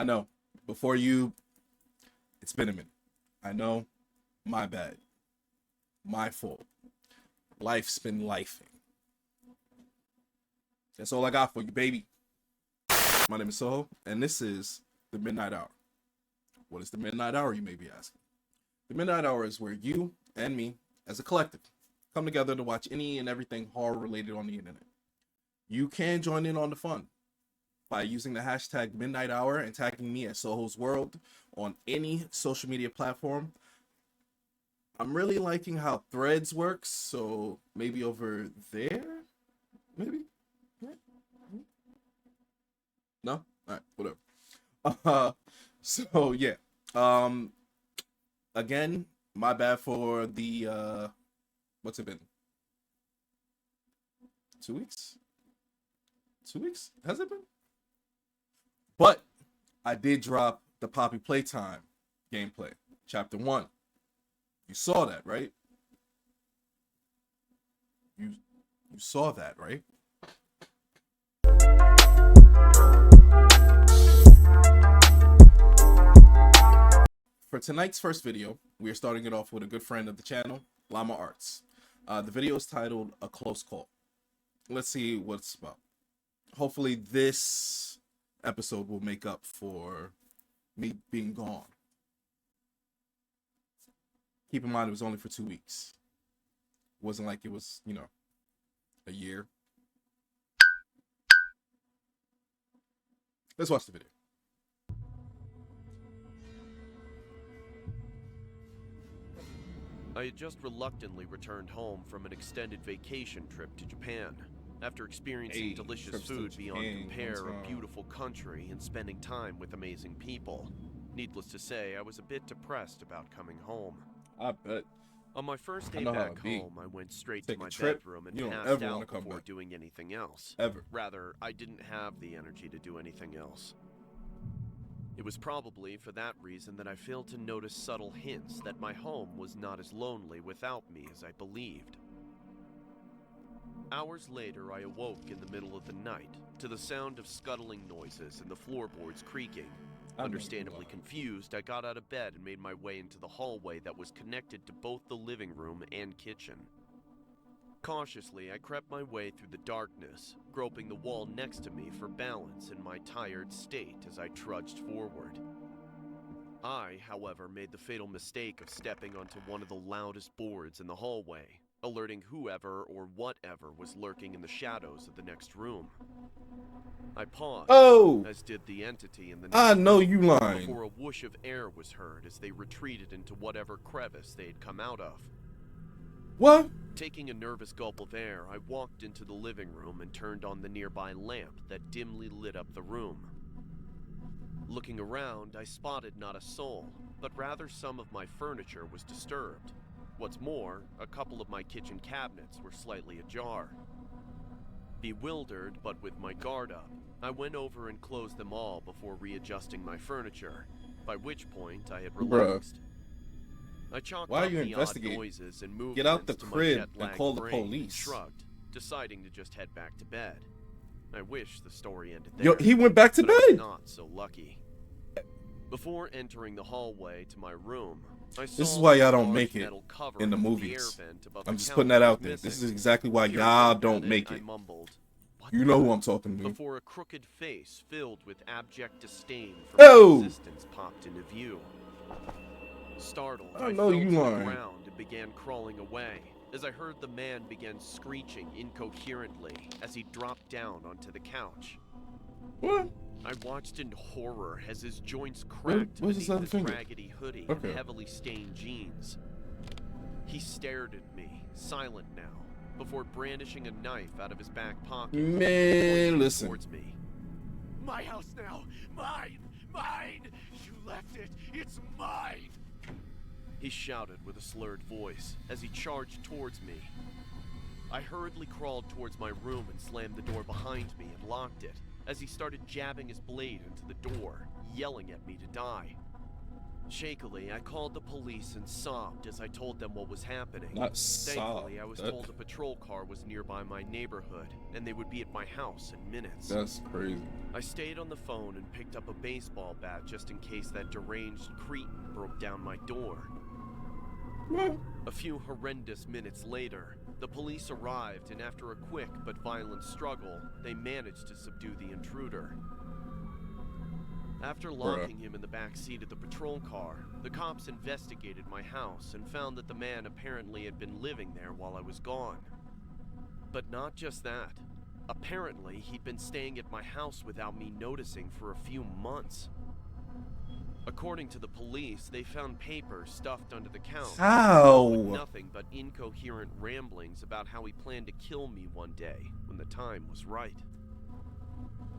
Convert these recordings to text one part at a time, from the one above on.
I know. Before you, it's been a minute. I know. My bad. My fault. Life's been lifing. That's all I got for you, baby. My name is Soho, and this is the Midnight Hour. What is the Midnight Hour, you may be asking? The Midnight Hour is where you and me, as a collective, come together to watch any and everything horror related on the internet. You can join in on the fun by using the hashtag Midnight Hour and tagging me at Soho's World on any social media platform. I'm really liking how Threads works, so maybe over there? Maybe? No? Alright, whatever. So yeah. Again, my bad for the what's it been? 2 weeks? 2 weeks? Has it been? But I did drop the Poppy Playtime gameplay, chapter 1. You saw that, right? You saw that, right? For tonight's first video, we are starting it off with a good friend of the channel, Llama Arts. The video is titled A Close Call. Let's see what it's about. Hopefully this episode will make up for me being gone. Keep in mind, it was only for 2 weeks. It wasn't like it was, a year. Let's watch the video. I had just reluctantly returned home from an extended vacation trip to Japan. After experiencing delicious food beyond compare, a beautiful country, and spending time with amazing people. Needless to say, I was a bit depressed about coming home. I bet. On my first day back home, I went straight to my bedroom and passed out before doing anything else. Ever. Rather, I didn't have the energy to do anything else. It was probably for that reason that I failed to notice subtle hints that my home was not as lonely without me as I believed. Hours later, I awoke in the middle of the night to the sound of scuttling noises and the floorboards creaking. Understandably confused, I got out of bed and made my way into the hallway that was connected to both the living room and kitchen. Cautiously, I crept my way through the darkness, groping the wall next to me for balance in my tired state as I trudged forward. I, however, made the fatal mistake of stepping onto one of the loudest boards in the hallway, alerting whoever or whatever was lurking in the shadows of the next room. I paused, as did the entity in the next I know room, you lying. before a whoosh of air was heard as they retreated into whatever crevice they had come out of. What? Taking a nervous gulp of air, I walked into the living room and turned on the nearby lamp that dimly lit up the room. Looking around, I spotted not a soul, but rather some of my furniture was disturbed. What's more, a couple of my kitchen cabinets were slightly ajar. Bewildered, but with my guard up, I went over and closed them all before readjusting my furniture, by which point I had relaxed. I chalked Why are up you the odd investigating? noises and movements Get out the to my crib and jet-lagged call the brain and police. shrugged, deciding to just head back to bed. I wish the story ended there. Yo, he went back to but I was bed. not so lucky. Before entering the hallway to my room, I saw This is why y'all a don't large make it metal cover in the over movies. air vent above I'm the just couch putting that out was there. This missing. is exactly why Peering y'all up don't at make I it. mumbled, "What You the know hell?" who I'm talking to. Before a crooked face filled with abject disdain for my existence popped into view. Startled, I know fell you to the lying. ground and began crawling away as I heard the man begin screeching incoherently as he dropped down onto the couch. What? I watched in horror as his joints cracked what's his beneath other his finger? raggedy hoodie Okay. and heavily stained jeans. He stared at me, silent now, before brandishing a knife out of his back pocket and Man, pointing it listen. towards me. My house now! Mine! Mine! You left it! It's mine! He shouted with a slurred voice as he charged towards me. I hurriedly crawled towards my room and slammed the door behind me and locked it as he started jabbing his blade into the door, yelling at me to die. Shakily, I called the police and sobbed as I told them what was happening. Not sob. Thankfully, I was told a patrol car was nearby my neighborhood, and they would be at my house in minutes. That's crazy. I stayed on the phone and picked up a baseball bat just in case that deranged cretin broke down my door. A few horrendous minutes later, the police arrived, and after a quick but violent struggle, they managed to subdue the intruder. After locking him in the back seat of the patrol car, the cops investigated my house and found that the man apparently had been living there while I was gone. But not just that. Apparently, he'd been staying at my house without me noticing for a few months. According to the police, they found papers stuffed under the couch. How? With nothing but incoherent ramblings about how he planned to kill me one day when the time was right.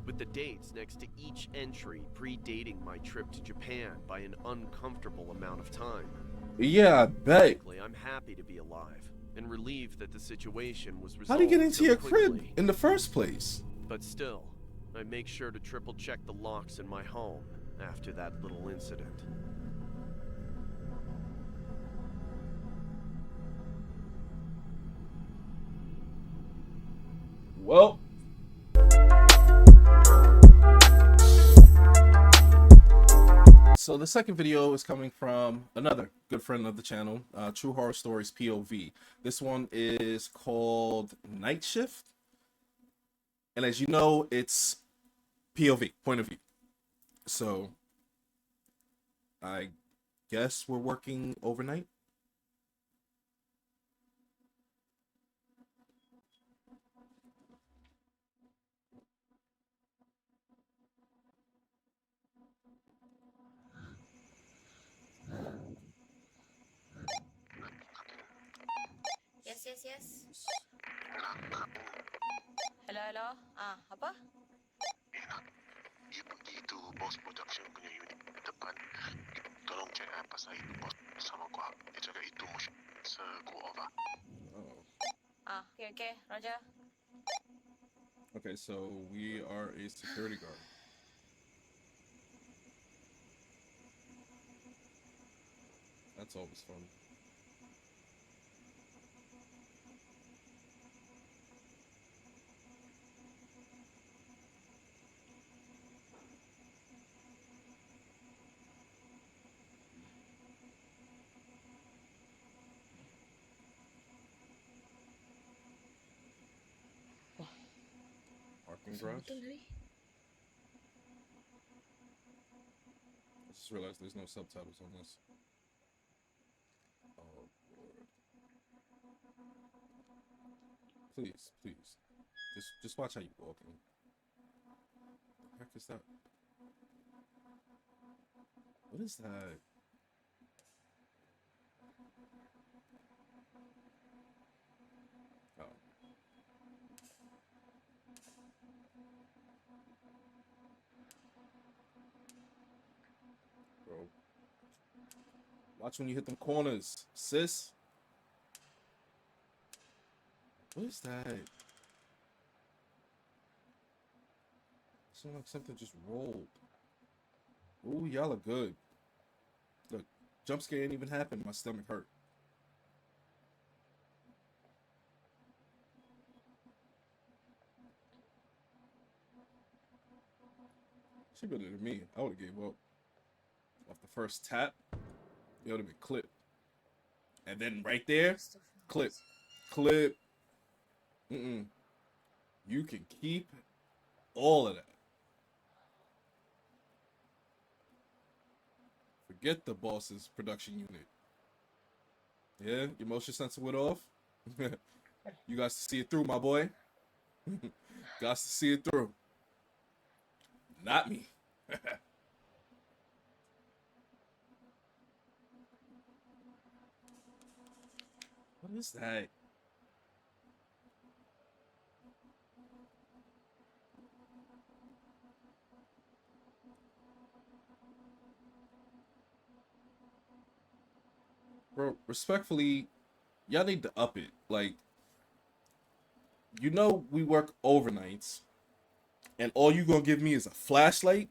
With the dates next to each entry predating my trip to Japan by an uncomfortable amount of time. Yeah, I bet. Frankly, I'm happy to be alive and relieved that the situation was resolved. How did you get into so your quickly. crib in the first place? But still, I make sure to triple check the locks in my home after that little incident. Well, so the second video is coming from another good friend of the channel, True Horror Stories POV. This one is called Night Shift. And as you know, it's POV, point of view. So I guess we're working overnight. Yes. Hello. Apa? You pergi tu Boss Production punya unit depan. Tolong cek pasal itu bos sama gua. Dia cakap itu go over. Oh. Okay, Roger. Okay, so we are a security guard. That's always fun. Parking garage. Betul tadi. I just realized there's no subtitles on this. Oh, Lord. Please. Just watch how you walking. What the heck is that? What is that? Oh. Bro. Watch when you hit them corners, sis. What is that? Sound like something just rolled. Ooh, y'all are good. Look, jump scare ain't even happened. My stomach hurt. She better than me. I would have gave up. Off the first tap, it would have been clipped. And then right there, clip. You can keep all of that. Forget the boss's production unit. Yeah, your motion sensor went off. You got to see it through, my boy. Got to see it through. Not me. What is that? Bro, respectfully, y'all need to up it. Like, you know we work overnights, and all you gonna give me is a flashlight?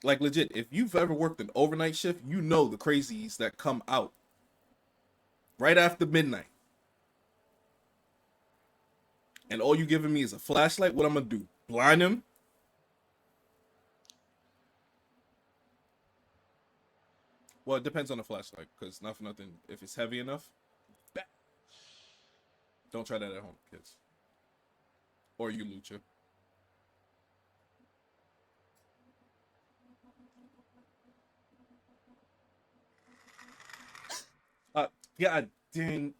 Like legit, if you've ever worked an overnight shift, you know the crazies that come out right after midnight. And all you giving me is a flashlight. What I'm gonna do? Blind him? Well, it depends on the flashlight, because not for nothing. If it's heavy enough, bah. Don't try that at home, kids. Or you, Lucha. God dang.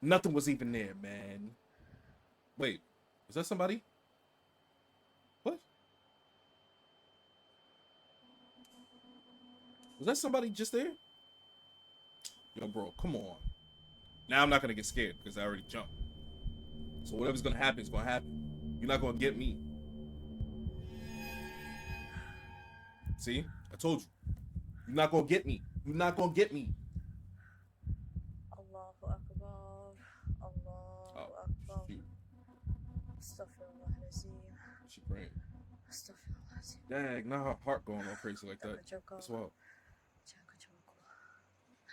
Nothing was even there, man. Wait, was that somebody? What? Was that somebody just there? Yo, bro, come on. Now I'm not gonna get scared because I already jumped. So whatever's gonna happen is gonna happen. You're not gonna get me. See? I told you. You're not gonna get me. You're not gonna get me. Allahu Akbar. Allahu Akbar. Shoot. Astaghfirullahalazim. She praying. Astaghfirullahalazim. Dang, now her heart going all crazy like that. That's wild. Jangan kecewaku.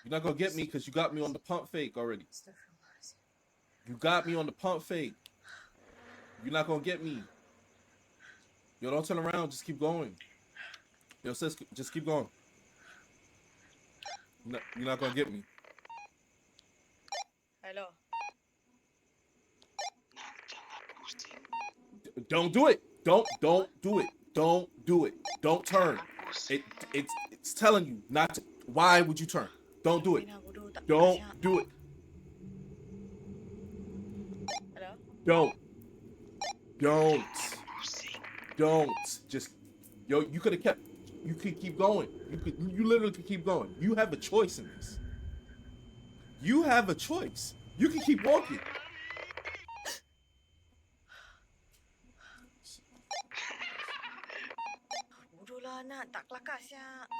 You're not gonna get me because you got me on the pump fake already. Astaghfirullahalazim. You got me on the pump fake. You're not gonna get me. Yo, don't turn around. Just keep going. Yo, sis, just keep going. You're not gonna get me. Hello. Don't do it. Don't do it. Don't do it. Don't turn. It's telling you not to. Why would you turn? Don't do it. Don't do it. Hello. Don't. Just, yo, you could have kept. You could keep going. You literally could keep going. You have a choice in this. You have a choice. You can keep walking. Bodoh lah nak, tak kelakar siap.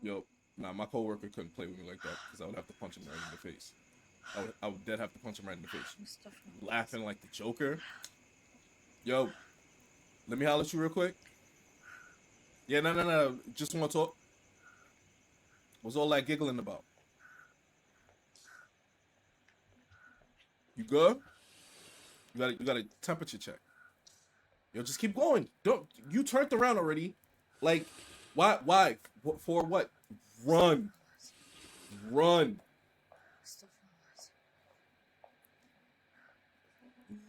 Yo, nah, my coworker couldn't play with me like that because I would have to punch him right in the face. I would dead have to punch him right in the face. Astaghfirullah. Laughing like the Joker. Yo, let me holler at you real quick. Yeah, no. Just want to talk. What's all that giggling about? You good? You got a temperature check. Yo, just keep going. Don't you turned around already? Like, why? For what? Run. Astaghfirullahalazim.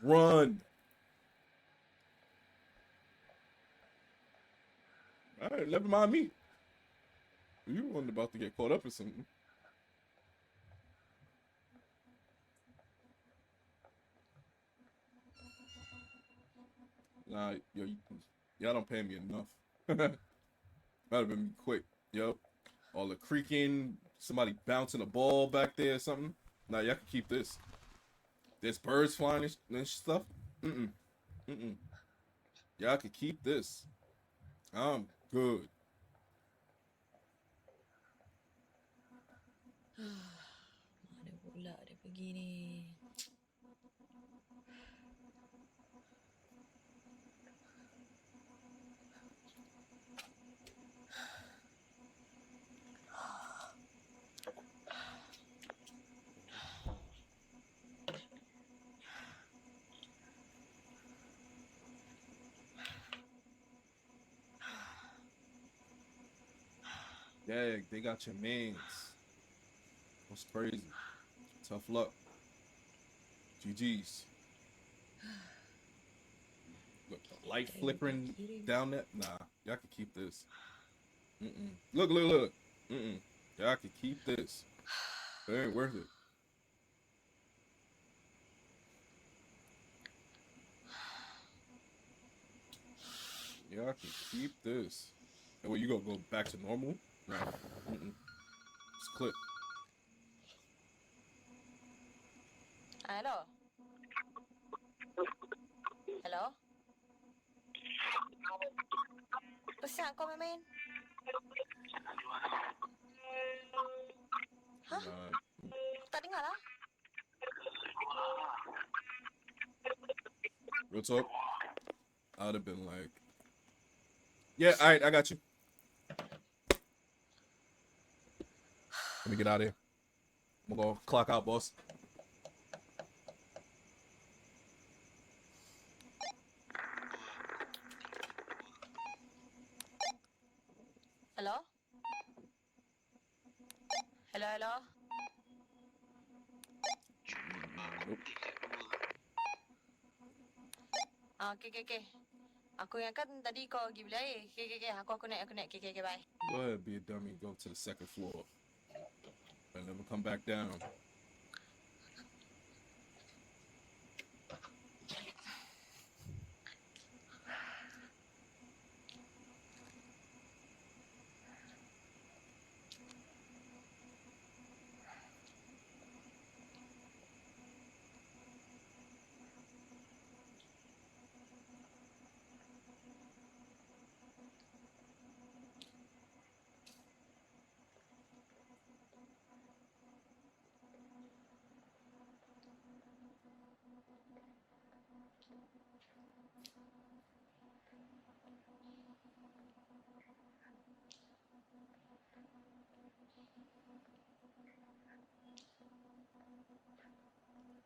Run. All right, never mind me. You weren't about to get caught up in something. Nah, yo, y'all don't pay me enough. Might have been quick, yo. All the creaking, somebody bouncing a ball back there or something. Nah, y'all can keep this. There's birds flying and stuff. Y'all can keep this. I'm good. Mana pula dia pergi ni? Yeah, they got your mans. What's crazy? Tough luck. GG's. Look, the light flickering down there. Nah, y'all can keep this. Look. Y'all can keep this. It ain't worth it. Y'all can keep this. And what, you gonna go back to normal? No. Just clip. Hello. Hello. Besar kau main? Hah? Tak dengar lah. Real talk, I would have been like, Yeah, all right, I got you. Let me get out of here. I'm gonna go clock out, boss. Hello? Hello, hello? Nope. Okay. Aku ingatkan tadi kau pergi beli air. Okay. Aku naik. Okay, bye. Go ahead, be a dummy. Go to the second floor. And never come back down.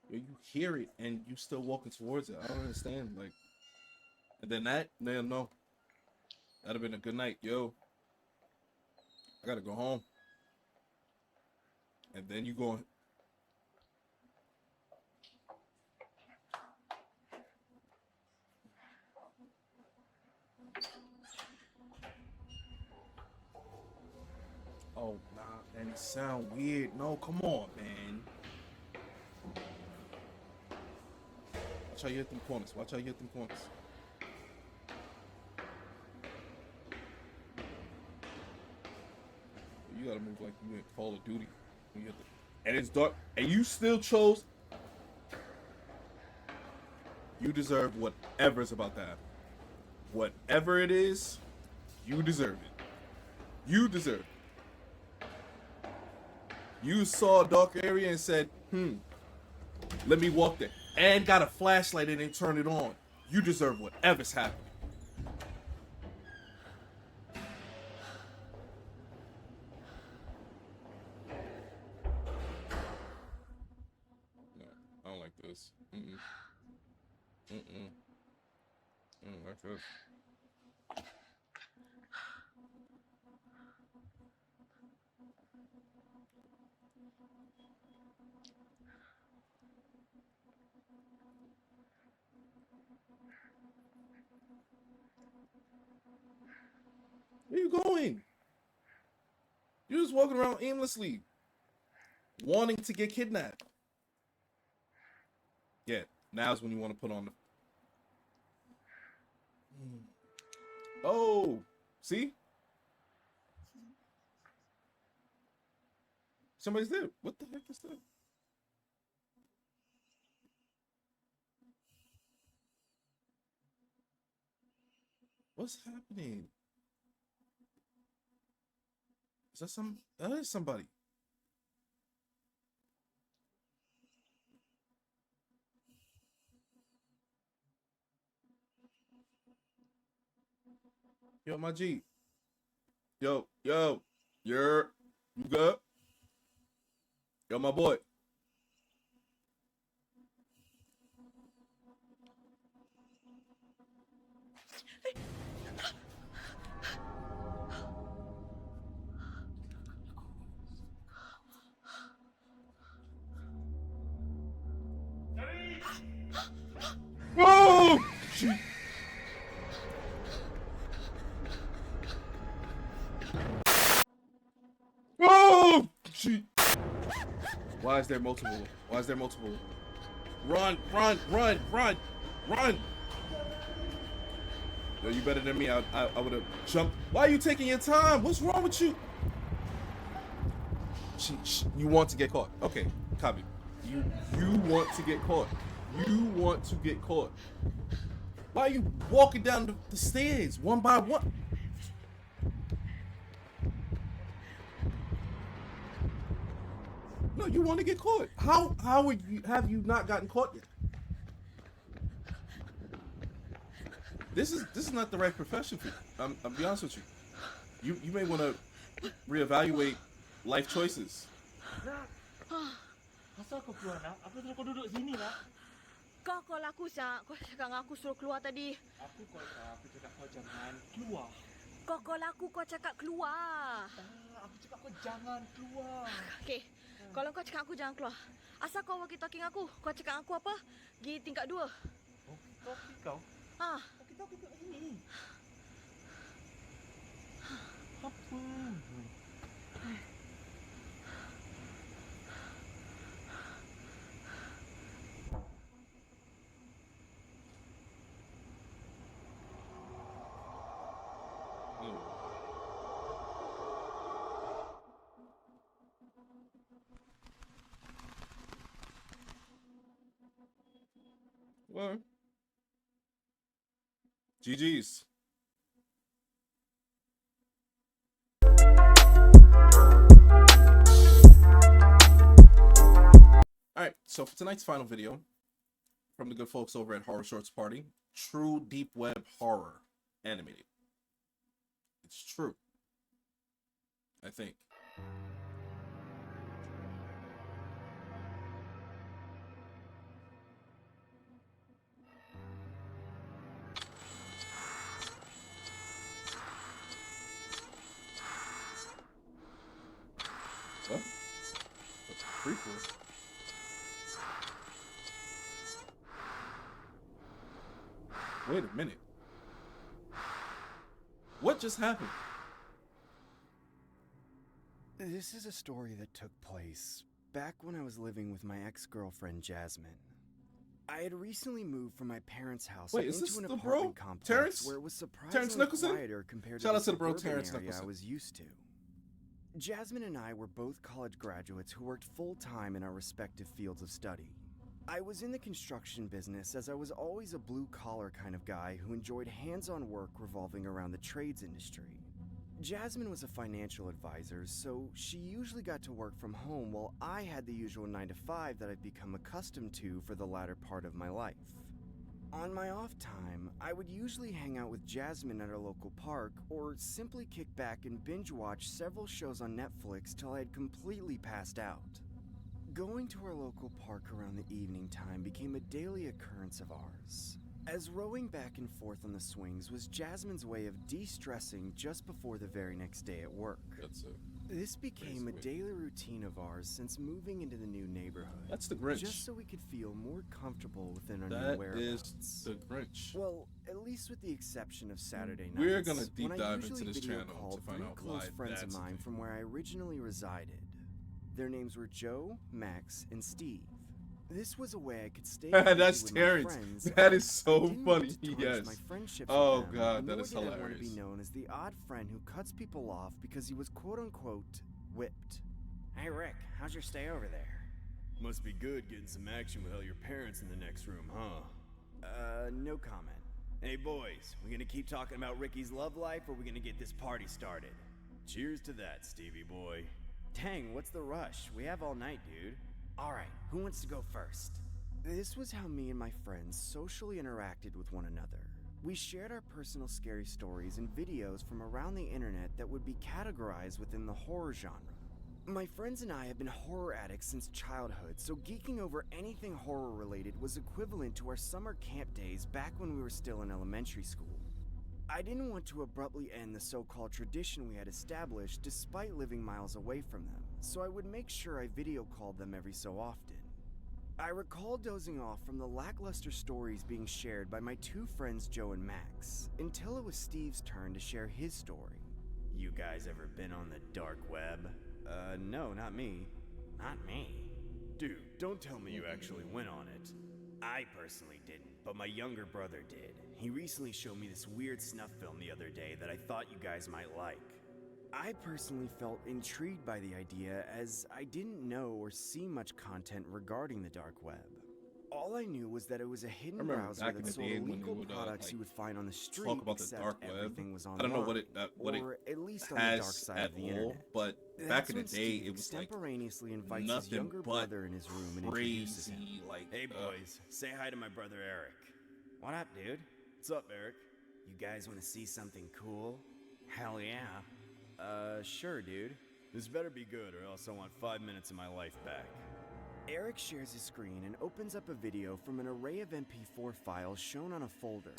You hear it and you still walking towards it. I don't understand. Like, and then no. That'd have been a good night, yo. I gotta go home. And then you going. Oh, nah, and it sound weird. No, come on, man. Watch how you hit them corners. You gotta move like you in Call of Duty. And it's dark. And you still chose. You deserve whatever's about to happen. Whatever it is, you deserve it. You deserve it. You saw a dark area and said, let me walk there. And got a flashlight and then turn it on. You deserve whatever's happening. No, I don't like this. I don't like this. Where you going? You're just walking around aimlessly, wanting to get kidnapped. Yeah, now's when you want to put on the... Oh, see? Somebody's there. What the heck is that? What's happening? Is that some? That is somebody. Yo, my G. Yo, you good? Yo, my boy. Whoa! Shit. Oh! Shit. Why is there multiple? Run! Yo, you better than me. I would have jumped. Why are you taking your time? What's wrong with you? You want to get caught. Okay, copy. You want to get caught. Why are you walking down the stairs one by one? No, you want to get caught. How have you not gotten caught yet? this is not the right profession for you. I'll be honest with you. You may want to reevaluate life choices. Asal kau keluar nak? Apa suruh kau duduk sini nak? Kau call aku, Syak. Kau cakap dengan aku suruh keluar tadi. Aku cakap kau jangan keluar. Kau call aku, kau cakap keluar. Aku cakap kau jangan keluar. Okey, kalau kau cakap aku jangan keluar. Asal kau walkie-talkie aku? Kau cakap aku apa? Pergi tingkat 2. Oh, kau? Ha. Kita kat sini. Apa? Well, GG's. Alright, so for tonight's final video from the good folks over at Horror Shorts Party, true deep web horror animated. It's true. I think. What? What's a prequel? Wait a minute. What just happened? This is a story that took place back when I was living with my ex-girlfriend Jasmine. I had recently moved from my parents' house Wait, is into this an the apartment bro? complex Terrence? where it was Terrence surprisingly Nicholson? quieter compared Shout to out to the bro, suburban Terrence area Nicholson. I was used to. Jasmine and I were both college graduates who worked full-time in our respective fields of study. I was in the construction business as I was always a blue-collar kind of guy who enjoyed hands-on work revolving around the trades industry. Jasmine was a financial advisor, so she usually got to work from home while I had the usual 9 to 5 that I'd become accustomed to for the latter part of my life. On my off time, I would usually hang out with Jasmine at our local park or simply kick back and binge watch several shows on Netflix till I had completely passed out. Going to our local park around the evening time became a daily occurrence of ours, as rowing back and forth on the swings was Jasmine's way of de-stressing just before the very next day at work. That's it. This became a daily routine of ours since moving into the new neighborhood. That's the Grinch. Just so we could feel more comfortable within our new That whereabouts. is the Grinch. Well, at least with the exception of Saturday nights. We're gonna deep when dive I usually into this video channel to called find three out close why friends of that's a mine thing. from where I originally resided. Their names were Joe, Max, and Steve. This was a way I could stay That's connected with Terrence. my friends. That and is so I didn't funny, want to tarnish yes. my friendships Oh, with them, God, that nor is did I want to hilarious. be known as the odd friend who cuts people off because he was quote-unquote whipped. Hey Rick, how's your stay over there? Must be good getting some action with all your parents in the next room, huh? No comment. Hey boys, we gonna keep talking about Ricky's love life or we gonna get this party started? Cheers to that, Stevie boy. Dang, what's the rush? We have all night, dude. Alright, who wants to go first? This was how me and my friends socially interacted with one another. We shared our personal scary stories and videos from around the internet that would be categorized within the horror genre. My friends and I have been horror addicts since childhood, so geeking over anything horror related was equivalent to our summer camp days back when we were still in elementary school. I didn't want to abruptly end the so-called tradition we had established despite living miles away from them, so I would make sure I video called them every so often. I recall dozing off from the lackluster stories being shared by my two friends Joe and Max, until it was Steve's turn to share his story. You guys ever been on the dark web? No, not me. Not me. Dude, don't tell me you actually went on it. I personally didn't, but my younger brother did. He recently showed me this weird snuff film the other day that I thought you guys might like. I personally felt intrigued by the idea as I didn't know or see much content regarding the dark web. All I knew was that it was a hidden remember browser back in that the sold day when illegal they would, products like, you would find on the street, talk about the except dark web. everything was online. I don't know what it or at least on the dark has side at of the all, internet. but That's back in the when day Steve it was like extemporaneously invites his nothing younger but brother in his room and introduces him. crazy, like Hey boys, say hi to my brother Eric. What up, dude? What's up, Eric? You guys want to see something cool? Hell yeah. Sure, dude. This better be good, or else I want 5 minutes of my life back. Eric shares his screen and opens up a video from an array of MP4 files shown on a folder.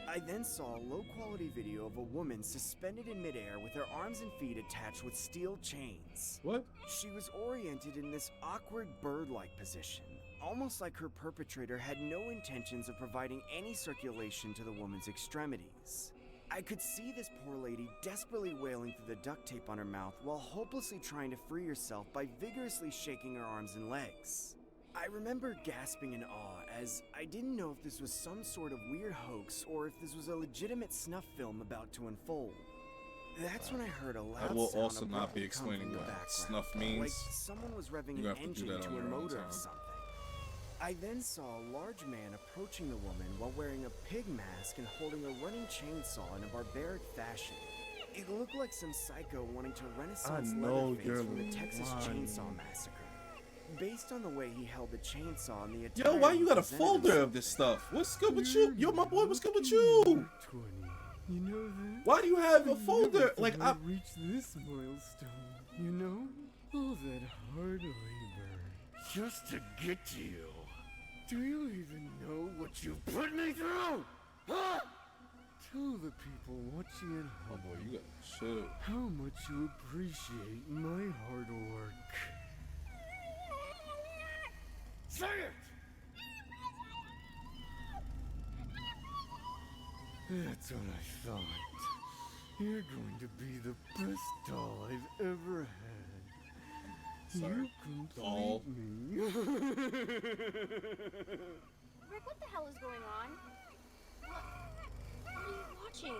I then saw a low-quality video of a woman suspended in midair with her arms and feet attached with steel chains. What? She was oriented in this awkward bird-like position, almost like her perpetrator had no intentions of providing any circulation to the woman's extremities. I could see this poor lady desperately wailing through the duct tape on her mouth while hopelessly trying to free herself by vigorously shaking her arms and legs. I remember gasping in awe as I didn't know if this was some sort of weird hoax or if this was a legitimate snuff film about to unfold. That's when I heard a loud I will sound also not be abruptly come from explaining the what background, snuff like means. someone was revving You an have to do engine that to on a your own motor time. or something. I then saw a large man approaching the woman while wearing a pig mask and holding a running chainsaw in a barbaric fashion. It looked like some psycho wanting to Renaissance know Leatherface you're from the Texas lying. Chainsaw Massacre. Based on the way he held the chainsaw and the Yo, attire why he you got a presented folder himself- of this stuff? What's good with you? Yo, my boy, what's good with you? 20. You know that? Why do you have a I folder? never Like, thought I. I'd reach this milestone. You know? All that hard labor. Just to get to you. Do you even know what you've put me through? Huh? Tell the people watching at Oh home boy, you got shit. how much you appreciate my hard work. Say it! That's what I thought. You're going to be the best doll I've ever had. Sorry. You Doll. complete me. Rick, what the hell is going on? What are you watching?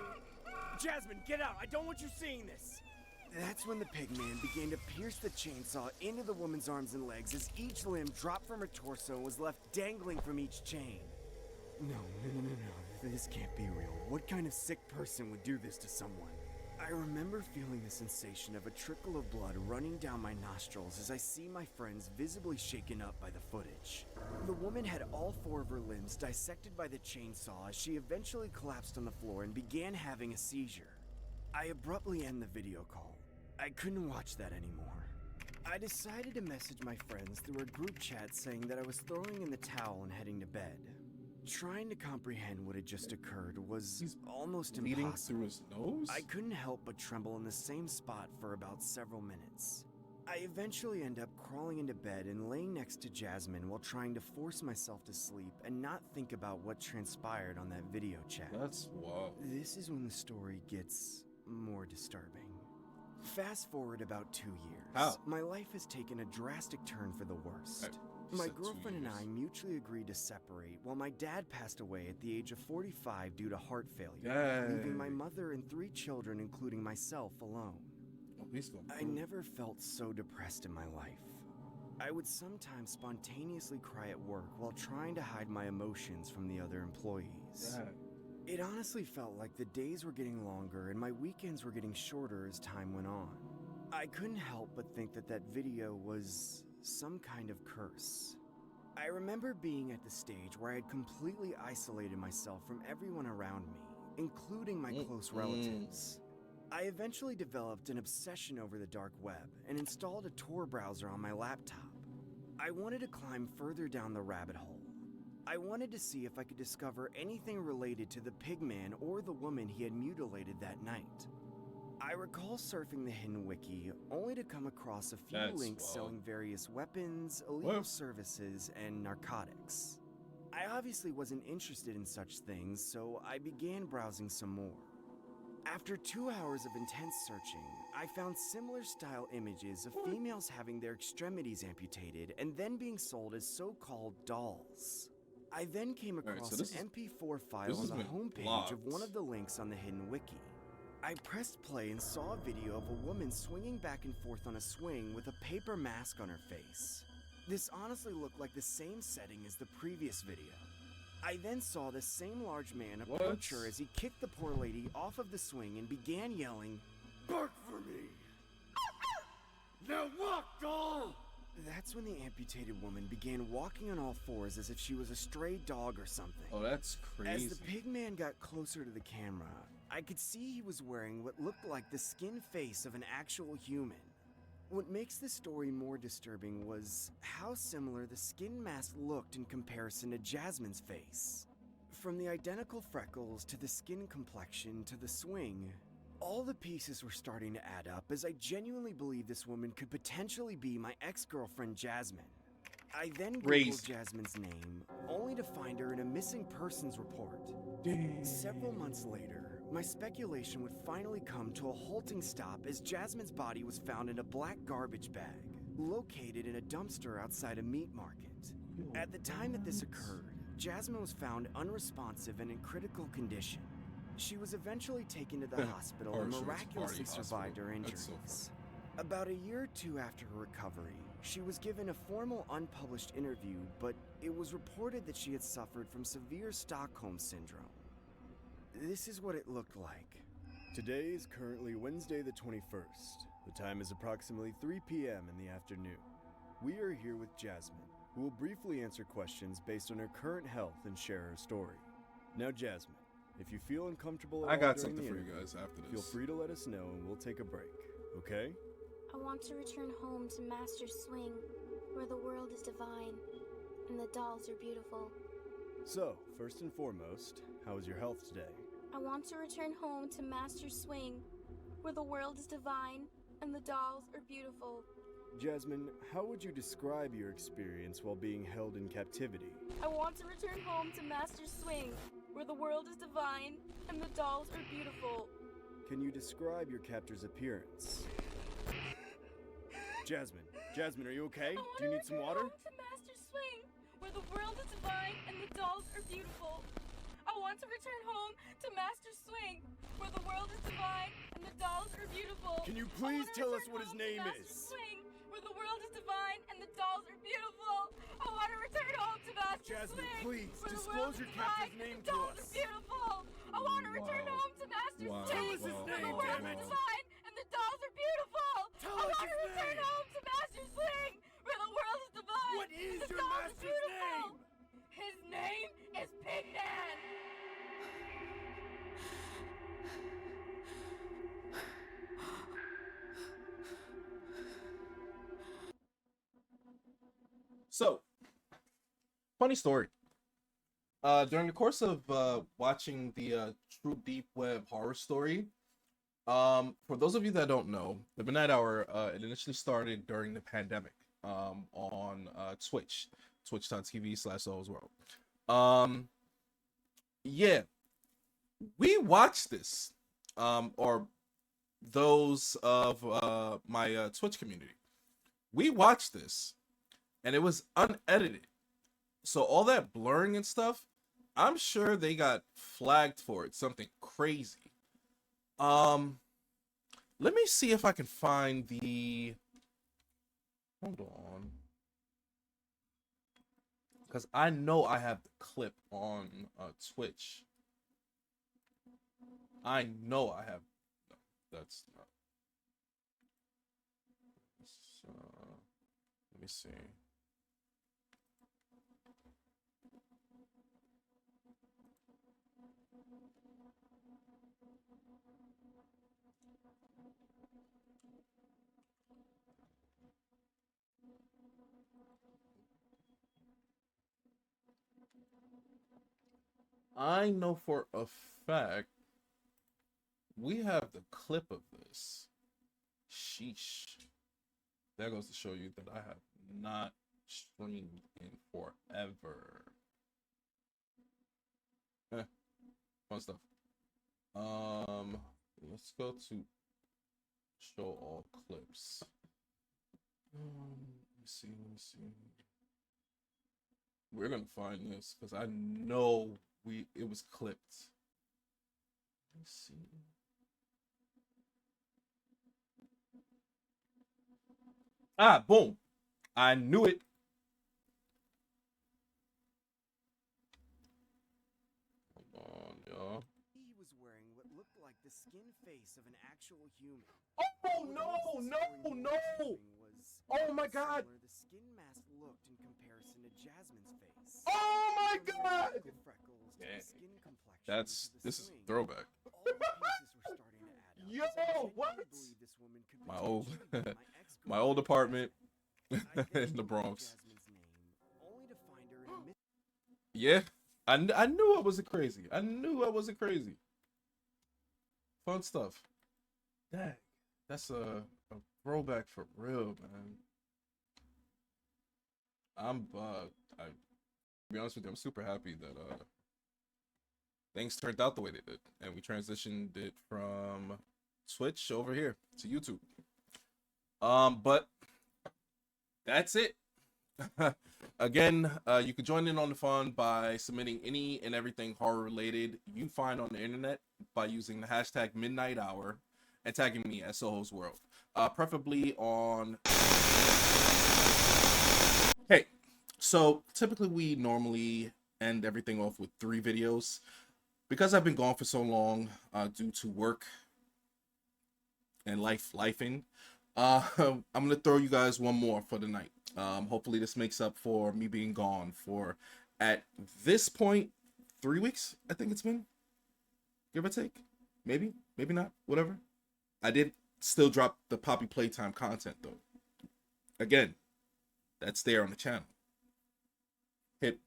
Jasmine, get out! I don't want you seeing this! That's when the pigman began to pierce the chainsaw into the woman's arms and legs as each limb dropped from her torso and was left dangling from each chain. No. This can't be real. What kind of sick person would do this to someone? I remember feeling the sensation of a trickle of blood running down my nostrils as I see my friends visibly shaken up by the footage. The woman had all 4 of her limbs dissected by the chainsaw as she eventually collapsed on the floor and began having a seizure. I abruptly end the video call. I couldn't watch that anymore. I decided to message my friends through a group chat saying that I was throwing in the towel and heading to bed. Trying to comprehend what had just occurred was almost Bleeding impossible. through his nose? I couldn't help but tremble in the same spot for about several minutes. I eventually end up crawling into bed and laying next to Jasmine while trying to force myself to sleep and not think about what transpired on that video chat. That's wild. This is when the story gets more disturbing. Fast forward about 2 years. How? My life has taken a drastic turn for the worst. You My said 2 girlfriend and years. I mutually agreed to separate while my dad passed away at the age of 45 due to heart failure, Yay. leaving my mother and 3 children, including myself, alone. Oh, he's going I never felt so depressed in my life. I would sometimes spontaneously cry at work while trying to hide my emotions from the other employees. It honestly felt like the days were getting longer and my weekends were getting shorter as time went on. I couldn't help but think that that video was some kind of curse. I remember being at the stage where I had completely isolated myself from everyone around me, including my close relatives. I eventually developed an obsession over the dark web and installed a Tor browser on my laptop. I wanted to climb further down the rabbit hole. I wanted to see if I could discover anything related to the pigman or the woman he had mutilated that night. I recall surfing the Hidden Wiki only to come across a few That's links wild. selling various weapons, illegal What? services, and narcotics. I obviously wasn't interested in such things, so I began browsing some more. After 2 hours of intense searching, I found similar style images of females having their extremities amputated and then being sold as so-called dolls. I then came Alright, across so this an is- MP4 this file has on the been homepage of one blocked. of the links on the Hidden Wiki. I pressed play and saw a video of a woman swinging back and forth on a swing with a paper mask on her face. This honestly looked like the same setting as the previous video. I then saw the same large man approach her as he kicked the poor lady off of the swing and began yelling, Bark for me! Now walk, doll! That's when the amputated woman began walking on all fours as if she was a stray dog or something. Oh, that's crazy. As the pig man got closer to the camera, I could see he was wearing what looked like the skin face of an actual human. What makes the story more disturbing was how similar the skin mask looked in comparison to Jasmine's face. From the identical freckles to the skin complexion to the swing, all the pieces were starting to add up as I genuinely believed this woman could potentially be my ex-girlfriend Jasmine. I then Googled Jasmine's name, only to find her in a missing persons report. Several months later, my speculation would finally come to a halting stop as Jasmine's body was found in a black garbage bag, located in a dumpster outside a meat market. At the time that this occurred, Jasmine was found unresponsive and in critical condition. She was eventually taken to the hospital and miraculously survived her injuries. About a year or two after her recovery, she was given a formal unpublished interview, but it was reported that she had suffered from severe Stockholm Syndrome. This is what it looked like. Today is currently Wednesday the 21st. The time is approximately 3 p.m. in the afternoon. We are here with Jasmine, who will briefly answer questions based on her current health and share her story. Now, Jasmine, if you feel uncomfortable at all I got during something the for you interview, guys after this. feel free to let us know and we'll take a break, okay? I want to return home to Master Swing, where the world is divine and the dolls are beautiful. So, first and foremost, how is your health today? I want to return home to Master Swing, where the world is divine and the dolls are beautiful. Jasmine, how would you describe your experience while being held in captivity? I want to return home to Master Swing, where the world is divine and the dolls are beautiful. Can you describe your captor's appearance? Jasmine, are you okay? Do you need some water? To Master Swing, where the world is divine and the dolls are beautiful. I want to return home to Master Swing, where the world is divine and the dolls are beautiful. Can you please tell us what his name is? Swing, where the world is divine and the dolls are beautiful. I want to return home to Master Jasmine, Swing, please, where the disclose world your is captor's divine name and to dolls us. are beautiful. I want to return home to Master Swing, Tell us his where name, the world damn is it. divine and the dolls are beautiful. Tell I us want to his return name. home to Master Swing, where the world is divine What is and the your dolls are master's beautiful. name? His name is Pigman. So, funny story. During the course of watching the True Deep Web horror story, for those of you that don't know, the Midnight Hour it initially started during the pandemic on Twitch, twitch.tv/Soul's World. Yeah, we watched this, or those of my Twitch community, we watched this, and it was unedited. So all that blurring and stuff, I'm sure they got flagged for it, something crazy. Let me see if I can find the, hold on, because I know I have the clip on Twitch. I know I have, no, that's not, let me see. I know for a fact we have the clip of this. Sheesh. That goes to show you that I have not streamed in forever. Fun stuff. Let's go to show all clips. Let me see. We're gonna find this because I know it was clipped. Let's see. Ah, boom. I knew it. Hold on, y'all. He was wearing what looked like the skin face of an actual human. Oh, no. Oh my God! Similar the skin mask looked in comparison to Jasmine's face. Oh my From the God! typical freckles to the skin complexion That's to the this is swing. throwback. All the pieces were starting to add up. Yo, as I genuinely what? believed this woman could My old potentially be my ex-girlfriend. my old apartment I then in the Googled Bronx. Jasmine's name, only to find her in a Yeah, I knew I wasn't crazy. I knew I wasn't crazy. Fun stuff. Dang, that's a throwback for real, man. To be honest with you, I'm super happy that things turned out the way they did, and we transitioned it from Twitch over here to YouTube. But that's it. Again, you can join in on the fun by submitting any and everything horror related you find on the internet by using the hashtag Midnight Hour and tagging me at Soho's World. Preferably on. Hey, so typically we normally end everything off with 3 videos. Because I've been gone for so long due to work and lifing, I'm gonna throw you guys one more for the night. Hopefully this makes up for me being gone for, at this point, 3 weeks. I think it's been, give or take, maybe not, whatever. I did still drop the Poppy Playtime content though. Again, that's there on the channel. Hit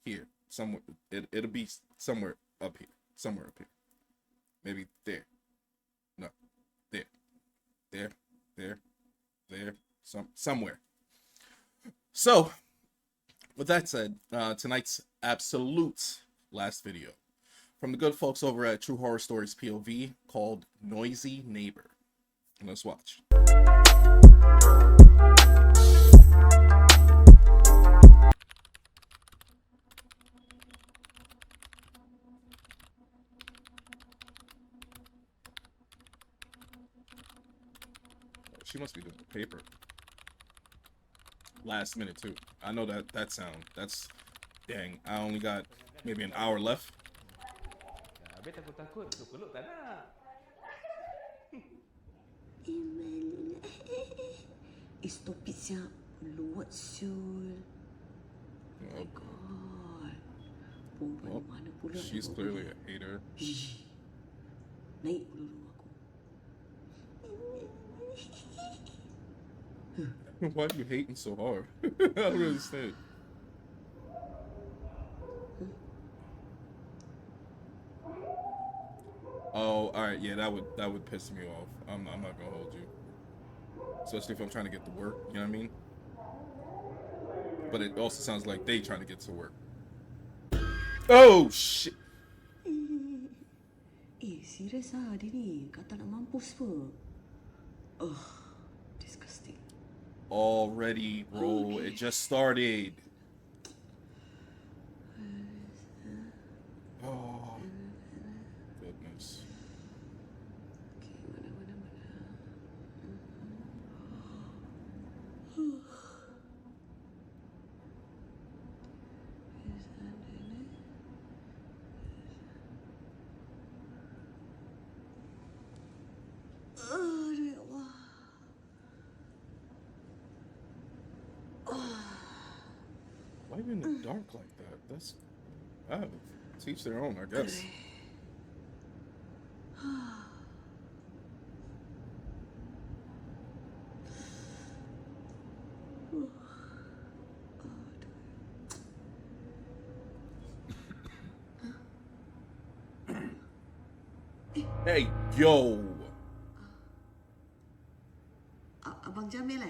here, somewhere. It'll be somewhere up here, maybe there. No, there, somewhere. So, with that said, tonight's absolute last video from the good folks over at True Horror Stories POV called Noisy Neighbor. Let's watch. She must be doing the paper. Last minute too. I know that sound. That's dang. I only got maybe an hour left. Habis takut-takut, tu peluk tak nak. Stop it siap. Luat siul. Oh, God. Perempuan mana pula she's nak clearly buat a hater. begini? Naik dulu aku. Why are you hating so hard? I don't understand. Oh, all right, yeah, that would piss me off. I'm not gonna hold you, especially if I'm trying to get to work. You know what I mean? But it also sounds like they trying to get to work. Oh shit! Serius ah dia ni. Kata nak mampus apa? Disgusting. Already, bro. It just started. Oh, goodness. Why are you in the dark like that? That's teach their own, I guess. Hey, yo. Abang Jamil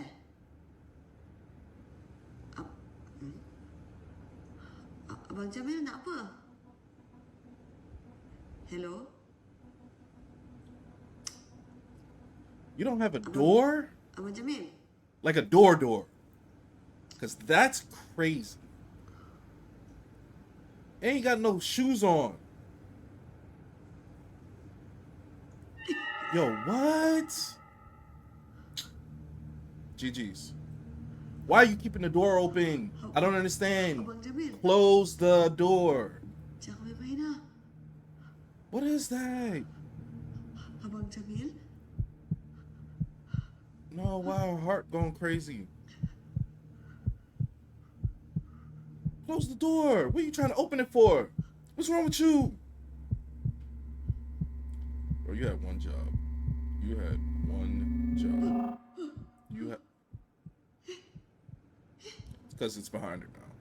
Abang Jamil nak apa? Hello? You don't have a door? Abang Jamil? Like a door. Because that's crazy. Ain't got no shoes on. Yo, what? GG's. Why are you keeping the door open? I don't understand. Close the door. Jangan main-main lah. What is that? Abang Jamil? No, wow, heart going crazy. Close the door. What are you trying to open it for? What's wrong with you? Bro, you had one job. You had one job. You had... It's because it's behind her now.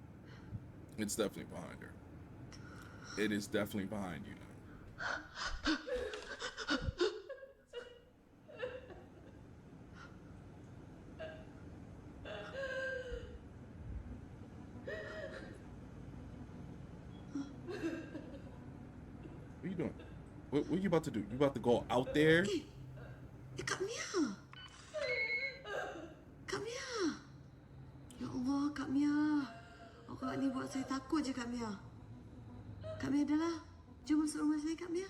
It's definitely behind her. It is definitely behind you now. What are you doing? What are you about to do? You about to go out there? Kak Mia. Kak Mia. Ya Allah, Kak Mia. Awak ni buat saya takut je, Kak Mia. Kak Mia dah lah. Jom masuk rumah saya, Kak Mia.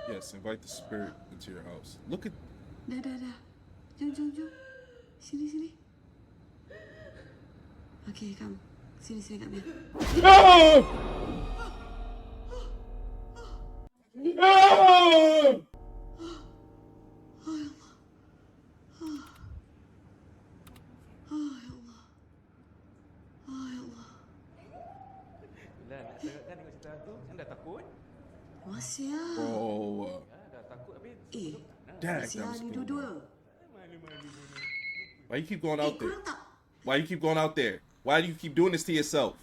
Yes, invite the spirit into your house. Look at... Dah. Jom. Sini. Okey, come. Sini, Kak Mia. No! No! Lah, nak sangatkan tengok cerita hantu. Anda takut? Masih lah. Bro. Dah takut habis. Dad, Masih that lah was ni good. dua-dua. Why you keep going out there? Korang tak? Why you keep going out there? Why do you keep doing this to yourself?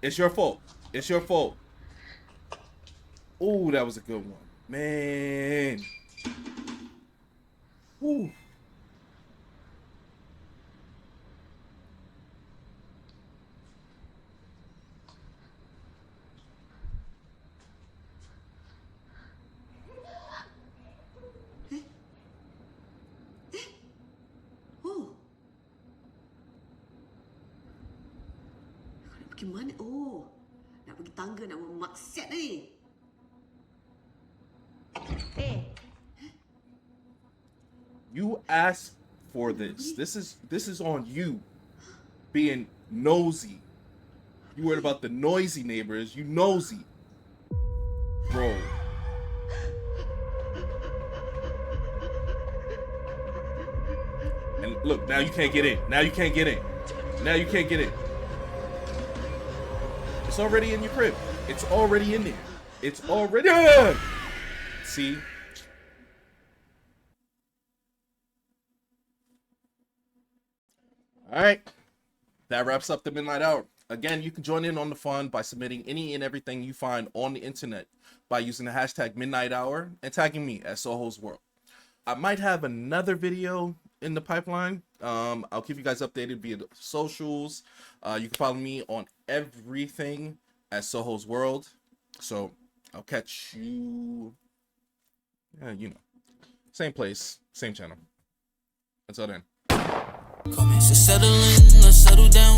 It's your fault. It's your fault. Oh, that was a good one. Man. Woo. Oh. Kau nak pergi mana? Oh. Nak pergi tangga, nak buat maksiat ni. You asked for this. This is on you. Being nosy. You worried about the noisy neighbors. You nosy. Bro. And look, now you can't get in. Now you can't get in. Now you can't get in. It's already in your crib. It's already in there. It's already... See? All right. That wraps up the Midnight Hour. Again, you can join in on the fun by submitting any and everything you find on the internet by using the hashtag Midnight Hour and tagging me at Soho's World. I might have another video in the pipeline. I'll keep you guys updated via the socials. You can follow me on everything at Soho's World. So I'll catch you, same place, same channel. Until then. Come here, so settle in, let's settle down.